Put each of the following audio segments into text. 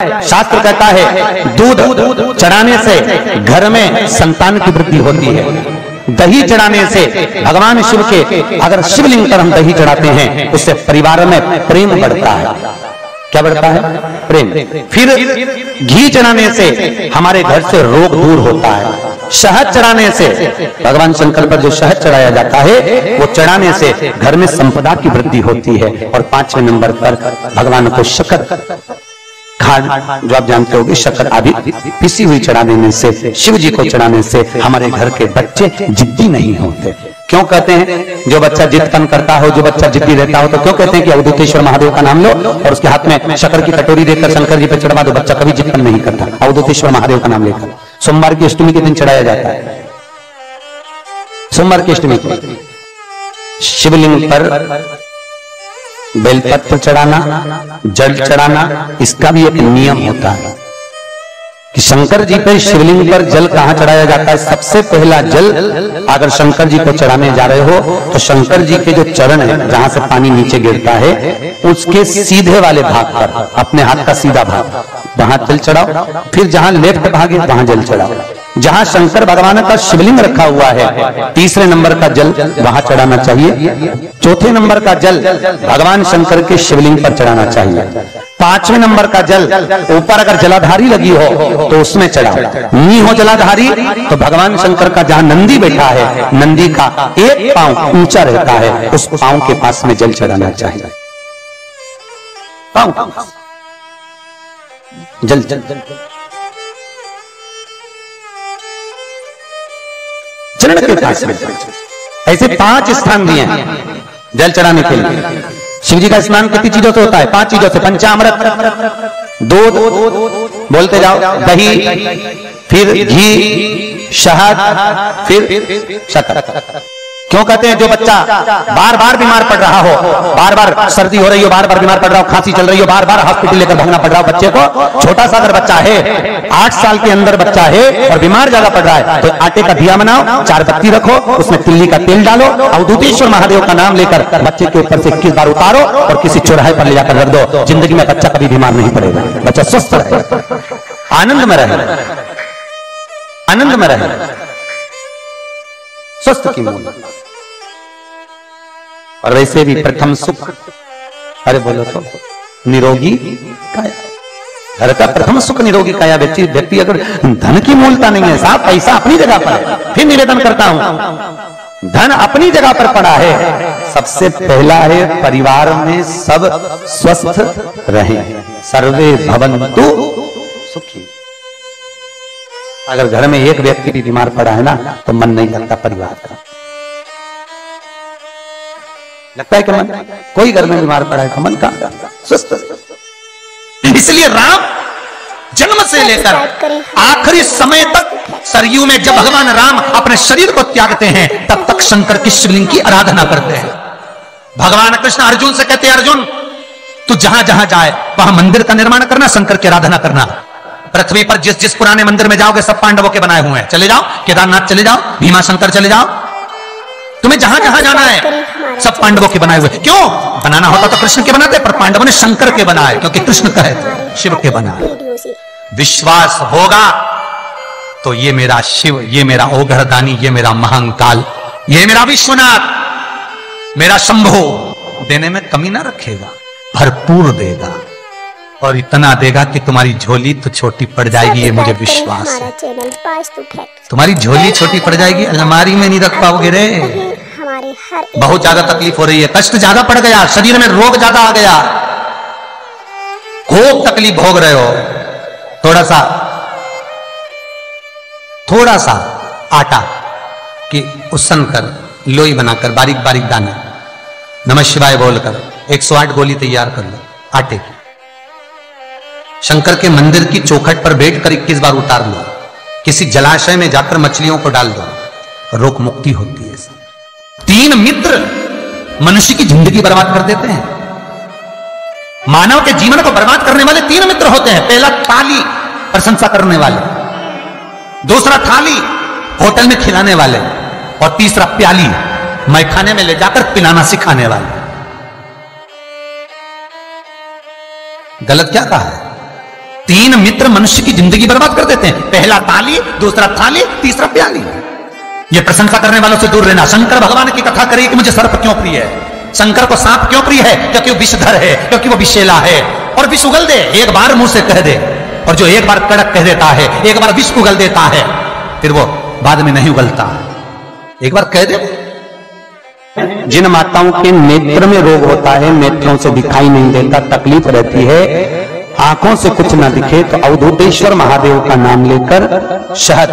शास्त्र कहता है दूध चढ़ाने से घर में संतान की वृद्धि होती है। दही चढ़ाने से भगवान शिव के, अगर शिवलिंग पर हम दही चढ़ाते हैं उससे परिवार में प्रेम बढ़ता है। क्या बढ़ता है? प्रेम। फिर घी चढ़ाने से हमारे घर से रोग दूर होता है। शहद चढ़ाने से, भगवान शंकर पर जो शहद चढ़ाया जाता है वो चढ़ाने से घर में संपदा की वृद्धि होती है। और 5वें नंबर पर भगवान को शक्कर, खांड जो आप जानते होंगे, शक्कर आदि पिसी हुई चढ़ा देने से, शिव जी को चढ़ाने से हमारे घर के बच्चे जिद्दी नहीं होते। क्यों कहते हैं जो बच्चा जिद्दपन करता हो, जो बच्चा जिद्दी रहता हो, तो क्यों कहते हैं कि अवधूतेश्वर महादेव का नाम लो और उसके हाथ में शक्कर की कटोरी देकर शंकर जी पे चढ़वा दो, बच्चा कभी जिद्दपन नहीं करता। अवधूतेश्वर महादेव का नाम लेकर सोमवार की अष्टमी के दिन चढ़ाया जाता है। सोमवार की अष्टमी को शिवलिंग पर बेलपत्र चढ़ाना, जल चढ़ाना, इसका भी एक नियम होता है कि शंकर जी पर, शिवलिंग पर जल कहां चढ़ाया जाता है। सबसे पहला जल अगर शंकर जी को चढ़ाने जा रहे हो तो शंकर जी के जो चरण है, जहां से पानी नीचे गिरता है, उसके सीधे वाले भाग पर, अपने हाथ का सीधा भाग, वहां जल चढ़ाओ। फिर जहां लेफ्ट भाग है वहां जल चढ़ाओ। जहां शंकर भगवान का शिवलिंग रखा हुआ है, तीसरे नंबर का जल वहां चढ़ाना चाहिए। चौथे नंबर का जल भगवान शंकर के शिवलिंग पर चढ़ाना चाहिए। 5वें नंबर का जल ऊपर अगर जलाधारी लगी हो तो उसमें चढ़ाओ। नहीं हो जलाधारी तो भगवान शंकर का जहां नंदी बैठा है, नंदी का एक पांव ऊंचा रहता है, उस पांव के पास में जल चढ़ाना चाहिए। पांव जल जल जल चरण के पास में। ऐसे 5 स्थान दिए हैं जल चढ़ाने के लिए। शिव जी का स्नान कितनी चीजों से होता है? 5 चीजों से। पंचामृत, दूध बोलते जाओ, दही, फिर घी, शहद, फिर शक्कर। क्यों कहते हैं जो बच्चा बार बार बीमार पड़ रहा हो, बार बार सर्दी हो रही हो, बार बार बीमार पड़ रहा हो, खांसी चल रही हो, बार बार हॉस्पिटल लेकर भागना पड़ रहा हो बच्चे को, छोटा सा अगर बच्चा है, 8 साल के अंदर बच्चा है और बीमार ज्यादा पड़ रहा है, तो आटे का दिया बनाओ, 4 पत्ती रखो, उसमें तिल्ली का तेल डालो, अवधूतेश्वर महादेव का नाम लेकर बच्चे के ऊपर से 21 बार उतारो और किसी चौराहे पर ले जाकर रख दो। जिंदगी में बच्चा कभी बीमार नहीं पड़ेगा, बच्चा स्वस्थ रहे, आनंद में रहे, आनंद में रहे, स्वस्थ की मूल। और वैसे भी प्रथम सुख, अरे बोलो तो, निरोगी काया। घर का प्रथम सुख निरोगी काया। व्यक्ति अगर धन की मूलता नहीं है, साहब पैसा अपनी जगह पर है, फिर निवेदन करता हूं, धन अपनी जगह पर पड़ा है। सबसे पहला है परिवार में सब स्वस्थ रहे, सर्वे भवन्तु सुखी। अगर घर में एक व्यक्ति भी बीमार पड़ा है ना तो मन नहीं लगता परिवार का। लगता है कि मन, कोई घर में बीमार पड़ा है तो मन का स्वस्थ। इसलिए राम जन्म से लेकर आखिरी समय तक सरयू में जब भगवान राम अपने शरीर को त्यागते हैं तब तक शंकर की शिवलिंग की आराधना करते हैं। भगवान कृष्ण अर्जुन से कहते हैं, अर्जुन तू जहां जहां जाए वहां मंदिर का निर्माण करना, शंकर की आराधना करना। पृथ्वी पर जिस जिस पुराने मंदिर में जाओगे सब पांडवों के बनाए हुए हैं, चले जाओ, केदारनाथ चले जाओ, भीमा शंकर चले जाओ, तुम्हें जहां जहां जाना है सब पांडवों के बनाए हुए। क्यों? बनाना होता तो कृष्ण के बनाते, पर पांडवों ने शंकर के बनाए, क्योंकि कृष्ण कहे थे शिव के बनाए। विश्वास होगा तो ये मेरा शिव, ये मेरा ओघरदानी, ये मेरा महाकाल, ये मेरा विश्वनाथ, मेरा शंभो देने में कमी ना रखेगा, भरपूर देगा। और इतना देगा कि तुम्हारी झोली तो छोटी पड़ जाएगी, ये मुझे विश्वास है। तुम्हारी झोली छोटी पड़ जाएगी, अलमारी में नहीं रख पाओगे रे। बहुत ज्यादा तकलीफ हो रही है, कष्ट ज्यादा पड़ गया, शरीर में रोग ज्यादा आ गया, खूब तकलीफ भोग रहे हो। थोड़ा सा आटा कि उसन कर, लोई बनाकर बारीक बारीक दाना, नमः शिवाय बोलकर 108 गोली तैयार कर लो आटे की। शंकर के मंदिर की चौखट पर बैठकर 21 बार उतार लो। किसी जलाशय में जाकर मछलियों को डाल दो, रोग मुक्ति होती है। 3 मित्र मनुष्य की जिंदगी बर्बाद कर देते हैं। मानव के जीवन को बर्बाद करने वाले 3 मित्र होते हैं। पहला थाली, प्रशंसा करने वाले, दूसरा थाली, होटल में खिलाने वाले, और तीसरा प्याली, मैखाने में ले जाकर पिलाना सिखाने वाले। गलत क्या कहा है? तीन मित्र मनुष्य की जिंदगी बर्बाद कर देते हैं। पहला ताली, दूसरा थाली, तीसरा प्याली। ये प्रशंसा करने वालों से दूर रहना। शंकर भगवान की कथा करिए कि मुझे सर्प क्यों प्रिय है, शंकर को सांप क्यों प्रिय है, क्योंकि वो विषधर है, क्योंकि वो विषैला है और विष उगल दे। एक बार मुंह से कह दे, और जो एक बार कड़क कह देता है, एक बार विष उगल देता है, फिर वो बाद में नहीं उगलता। एक बार कह दे। जिन माताओं के नेत्र में रोग होता है, नेत्रों से दिखाई नहीं देता, तकलीफ रहती है, आंखों से कुछ ना दिखे, तो अवधूतेश्वर महादेव का नाम लेकर शहद,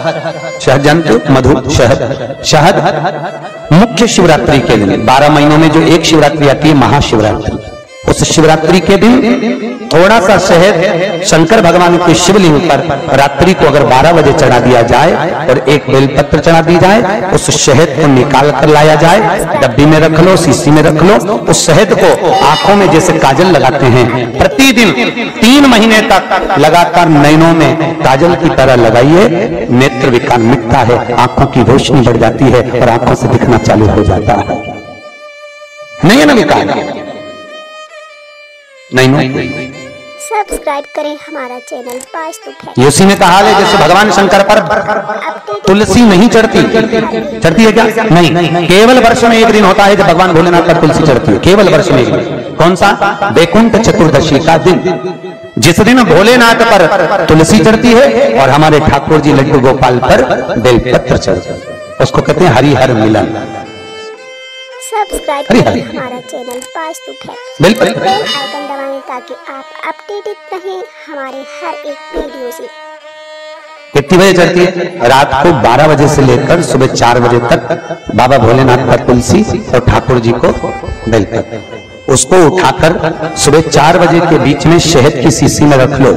शहजंत, मधु, शहद मुख्य शिवरात्रि के दिन 12 महीनों में जो एक शिवरात्रि आती है महाशिवरात्रि, उस शिवरात्रि के दिन थोड़ा सा शहद शंकर भगवान के शिवलिंग पर रात्रि को अगर 12 बजे चढ़ा दिया जाए और एक बेलपत्र चढ़ा दी जाए, उस शहद को निकाल कर लाया जाए, डब्बी में रख लो, शीशी में रख लो। उस शहद को आंखों में जैसे काजल लगाते हैं, प्रतिदिन 3 महीने तक लगातार नयनों में काजल की तरह लगाइए। नेत्र विकार मिटता है, आंखों की रोशनी बढ़ जाती है और आंखों से दिखना चालू हो जाता है। नहीं है ना विकार? नहीं। सब्सक्राइब करें हमारा चैनल वास्तु ये उसी में कहा है जैसे भगवान शंकर पर तुलसी नहीं चढ़ती है क्या? नहीं, केवल वर्ष में एक दिन होता है जब भगवान भोलेनाथ पर तुलसी चढ़ती है, केवल वर्ष में एक दिन। कौन सा? वैकुंठ चतुर्दशी का दिन, जिस दिन भोलेनाथ पर तुलसी चढ़ती है और हमारे ठाकुर जी लड्डू गोपाल पर बेलपत्र चढ़ता है। उसको कहते हैं हरिहर मिलन। सब्सक्राइब करें हमारा चैनल वास्तु बेल आइकन दबाएं ताकि आप अपडेटेड रहें हमारे हर एक वीडियो से। कितनी बजे चढ़ती है? रात को 12 बजे से लेकर सुबह 4 बजे तक बाबा भोलेनाथ पर तुलसी और ठाकुर जी को बेलपत्र। उसको उठाकर सुबह 4 बजे के बीच में शहद की शीशी में रख लो।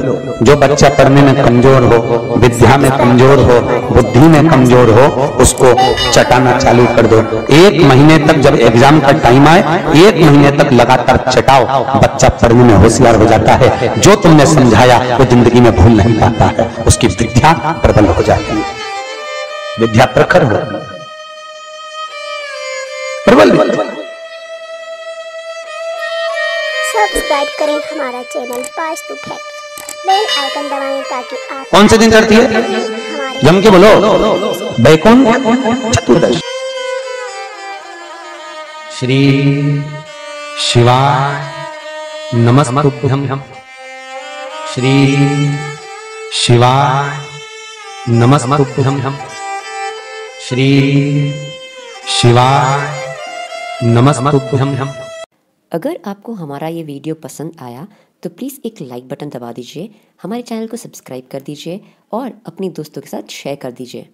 जो बच्चा पढ़ने में कमजोर हो, विद्या में कमजोर हो, बुद्धि में कमजोर हो, उसको चटाना चालू कर दो। 1 महीने तक, जब एग्जाम का टाइम आए, 1 महीने तक लगातार चटाओ, बच्चा पढ़ने में होशियार हो जाता है। जो तुमने समझाया वो जिंदगी में भूल नहीं पाता है, उसकी विद्या प्रबल हो जाती है, विद्या प्रखर हो, प्रबल। सब्सक्राइब करें हमारा चैनल वास्तु बेल आइकन दबाएं ताकि आप। कौन से दिन चढ़ती है? जम के बोलो। वैकुंठ चतुर्दशी। श्री शिवाय नमस्तुभ्यं। श्री शिवाय नमस्तुभ्यं। श्री शिवाय नमस्तुभ्यं। अगर आपको हमारा ये वीडियो पसंद आया तो प्लीज़ एक लाइक बटन दबा दीजिए, हमारे चैनल को सब्सक्राइब कर दीजिए और अपने दोस्तों के साथ शेयर कर दीजिए।